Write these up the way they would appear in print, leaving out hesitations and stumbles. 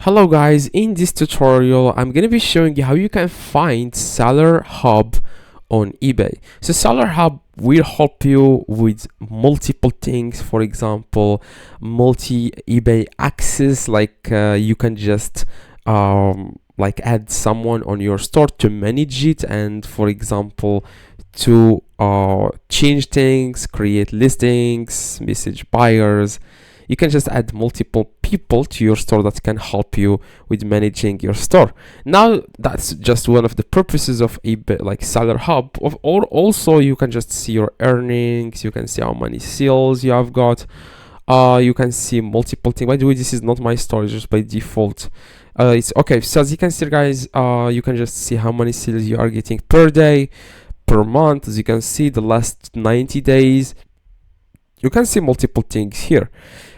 Hello guys, in this tutorial I'm going to be showing you how you can find Seller Hub on eBay. So Seller Hub will help you with multiple things. For example, multi eBay access, like you can just like add someone on your store to manage it, and for example to change things, create listings, message buyers. You can just add multiple people to your store that can help you with managing your store. Now that's just one of the purposes of eBay, like Seller Hub. Or also you can just see your earnings, you can see how many sales you have got. You can see multiple things. By the way, this is not my store, it's just by default. It's okay. So as you can see, guys, you can just see how many sales you are getting per day, per month. As you can see, the last 90 days. You can see multiple things here.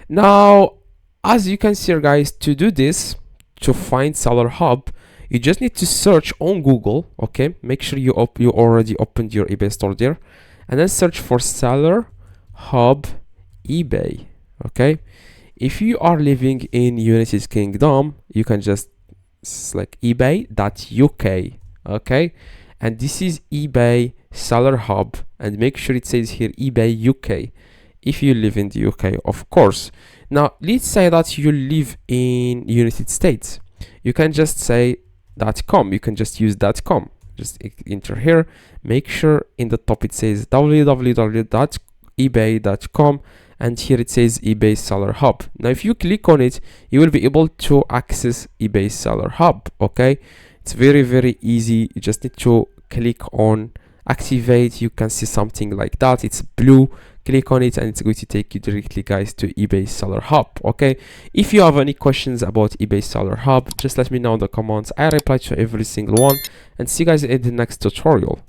Now, as you can see here, guys, to do this, to find Seller Hub, you just need to search on Google. Okay, make sure you already opened your eBay store there, and then search for Seller Hub eBay. Okay, if you are living in United Kingdom, you can just select ebay.uk. okay, and this is eBay Seller Hub, and make sure it says here eBay UK if you live in the UK, of course. Now let's say that you live in United States. You can just say .com. You can just use .com. Just enter here, make sure in the top it says www.ebay.com, and here it says eBay Seller Hub. Now if you click on it, you will be able to access eBay Seller Hub. Okay, it's very easy. You just need to click on activate. You can see something like that, it's blue. Click on it and it's going to take you directly, guys, to eBay Seller Hub. Okay, if you have any questions about eBay Seller Hub, just let me know in the comments. I reply to every single one, and see you guys in the next tutorial.